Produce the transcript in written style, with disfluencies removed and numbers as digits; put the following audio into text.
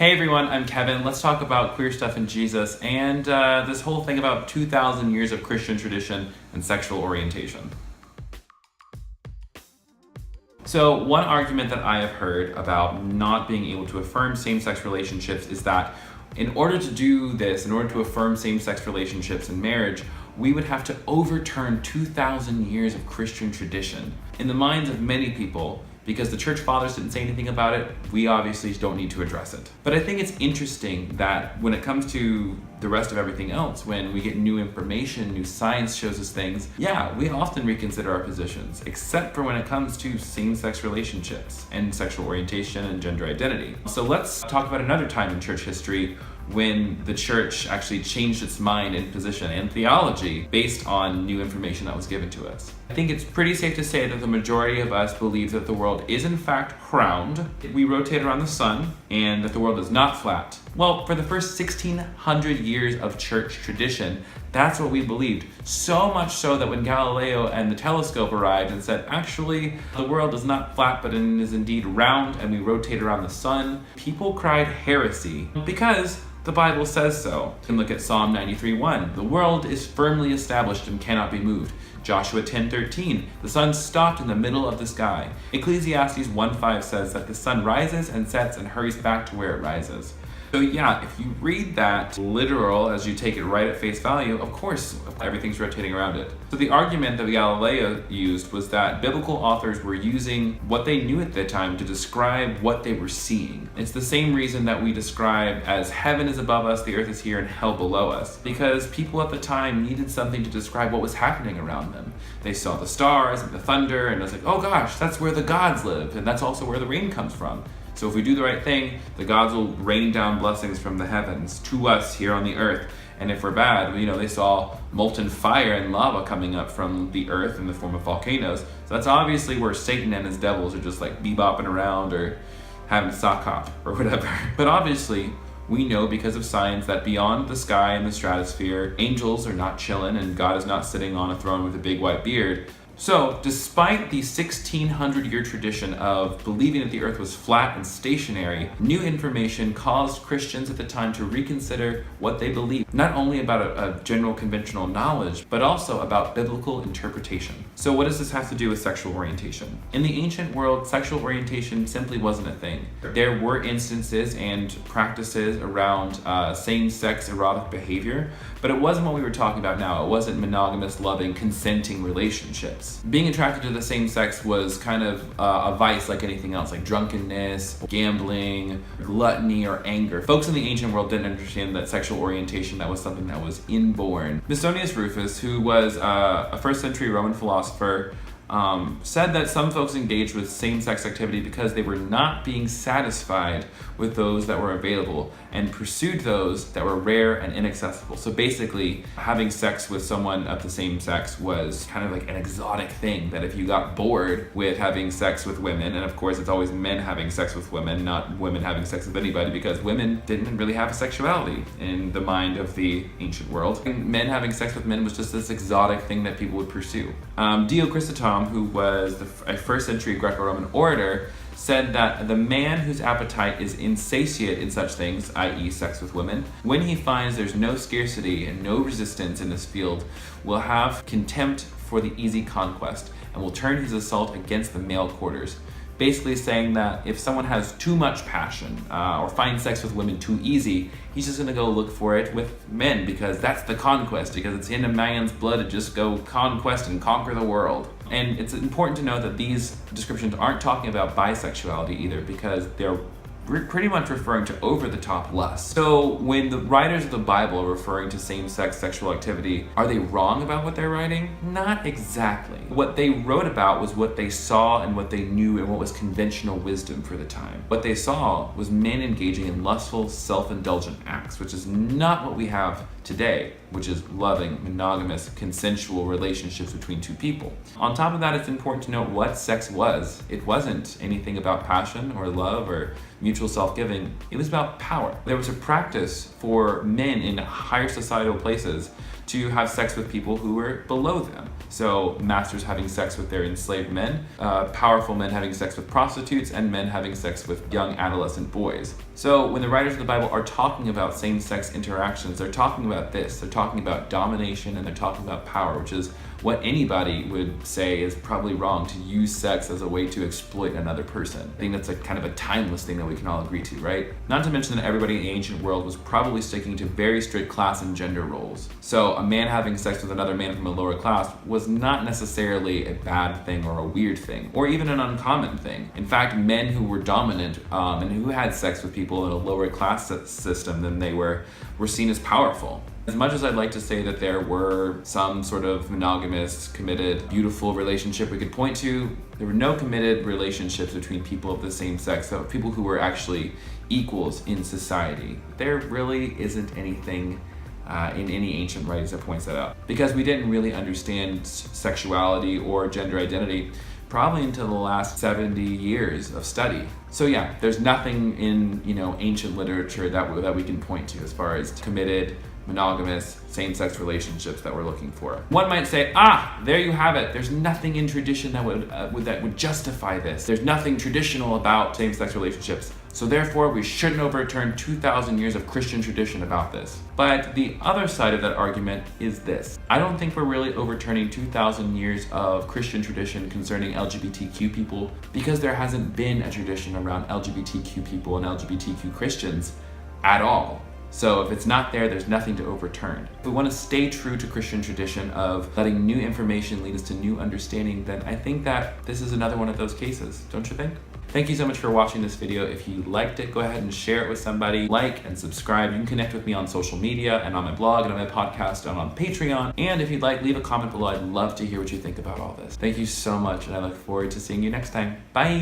Hey everyone, I'm Kevin. Let's talk about queer stuff in Jesus and this whole thing about 2,000 years of Christian tradition and sexual orientation. So one argument that I have heard about not being able to affirm same-sex relationships is that in order to do this, in order to affirm same-sex relationships in marriage, we would have to overturn 2,000 years of Christian tradition. In the minds of many people, because the church fathers didn't say anything about it, we obviously don't need to address it. But I think it's interesting that when it comes to the rest of everything else, when we get new information, new science shows us things, we often reconsider our positions, except for when it comes to same-sex relationships and sexual orientation and gender identity. So let's talk about another time in church history when the church actually changed its mind and position and theology based on new information that was given to us. I think it's pretty safe to say that the majority of us believe that the world is in fact round, we rotate around the sun, and that the world is not flat. Well, for the first 1,600 years of church tradition, that's what we believed. So much so that when Galileo and the telescope arrived and said, actually, the world is not flat, but it is indeed round, and we rotate around the sun, people cried heresy because the Bible says so. You can look at Psalm 93:1. The world is firmly established and cannot be moved. Joshua 10:13. The sun stopped in the middle of the sky. Ecclesiastes 1:5 says that the sun rises and sets and hurries back to where it rises. So if you read that literal as you take it right at face value, of course, everything's rotating around it. So the argument that Galileo used was that biblical authors were using what they knew at the time to describe what they were seeing. It's the same reason that we describe as heaven is above us, the earth is here, and hell below us. Because people at the time needed something to describe what was happening around them. They saw the stars and the thunder, and it was like, oh gosh, that's where the gods live, and that's also where the rain comes from. So if we do the right thing, the gods will rain down blessings from the heavens to us here on the earth. And if we're bad, they saw molten fire and lava coming up from the earth in the form of volcanoes. So that's obviously where Satan and his devils are just like bebopping around or having sock hop or whatever. But obviously, we know because of science that beyond the sky and the stratosphere, angels are not chilling and God is not sitting on a throne with a big white beard. So, despite the 1,600-year tradition of believing that the earth was flat and stationary, new information caused Christians at the time to reconsider what they believed, not only about a general conventional knowledge, but also about biblical interpretation. So what does this have to do with sexual orientation? In the ancient world, sexual orientation simply wasn't a thing. There were instances and practices around same-sex erotic behavior, but it wasn't what we were talking about now. It wasn't monogamous, loving, consenting relationships. Being attracted to the same sex was kind of a vice like anything else, like drunkenness, gambling, gluttony, or anger. Folks in the ancient world didn't understand that sexual orientation, that was something that was inborn. Musonius Rufus, who was a first century Roman philosopher, said that some folks engaged with same-sex activity because they were not being satisfied with those that were available and pursued those that were rare and inaccessible. So basically, having sex with someone of the same sex was kind of like an exotic thing that if you got bored with having sex with women, and of course it's always men having sex with women, not women having sex with anybody, because women didn't really have a sexuality in the mind of the ancient world. And men having sex with men was just this exotic thing that people would pursue. Dio Chrysostom, who was a first century Greco-Roman orator, said that the man whose appetite is insatiate in such things, i.e. sex with women, when he finds there's no scarcity and no resistance in this field, will have contempt for the easy conquest and will turn his assault against the male quarters. Basically saying that if someone has too much passion or finds sex with women too easy, he's just gonna go look for it with men because that's the conquest, because it's in a man's blood to just go conquest and conquer the world. And it's important to note that these descriptions aren't talking about bisexuality either, because they're pretty much referring to over-the-top lust. So when the writers of the Bible are referring to same-sex sexual activity, are they wrong about what they're writing? Not exactly. What they wrote about was what they saw and what they knew and what was conventional wisdom for the time. What they saw was men engaging in lustful, self-indulgent acts, which is not what we have today, which is loving, monogamous, consensual relationships between two people. On top of that, it's important to note what sex was. It wasn't anything about passion or love or mutual self-giving. It was about power. There was a practice for men in higher societal places to have sex with people who were below them. So masters having sex with their enslaved men, powerful men having sex with prostitutes, and men having sex with young adolescent boys. So when the writers of the Bible are talking about same-sex interactions, they're talking about this. They're talking about domination, and they're talking about power, which is what anybody would say is probably wrong, to use sex as a way to exploit another person. I think that's a kind of a timeless thing that we can all agree to, right? Not to mention that everybody in the ancient world was probably sticking to very strict class and gender roles. So a man having sex with another man from a lower class was not necessarily a bad thing or a weird thing, or even an uncommon thing. In fact, men who were dominant and who had sex with people in a lower class system than they were seen as powerful. As much as I'd like to say that there were some sort of monogamous, committed, beautiful relationship we could point to, there were no committed relationships between people of the same sex, so people who were actually equals in society. There really isn't anything in any ancient writings that points that out. Because we didn't really understand sexuality or gender identity probably until the last 70 years of study. So yeah, there's nothing in ancient literature that we can point to as far as committed, monogamous, same-sex relationships that we're looking for. One might say, there you have it. There's nothing in tradition that would justify this. There's nothing traditional about same-sex relationships. So therefore, we shouldn't overturn 2,000 years of Christian tradition about this. But the other side of that argument is this. I don't think we're really overturning 2,000 years of Christian tradition concerning LGBTQ people, because there hasn't been a tradition around LGBTQ people and LGBTQ Christians at all. So if it's not there, there's nothing to overturn. If we want to stay true to Christian tradition of letting new information lead us to new understanding, then I think that this is another one of those cases, don't you think? Thank you so much for watching this video. If you liked it, go ahead and share it with somebody. Like and subscribe. You can connect with me on social media and on my blog and on my podcast and on Patreon. And if you'd like, leave a comment below. I'd love to hear what you think about all this. Thank you so much, and I look forward to seeing you next time. Bye!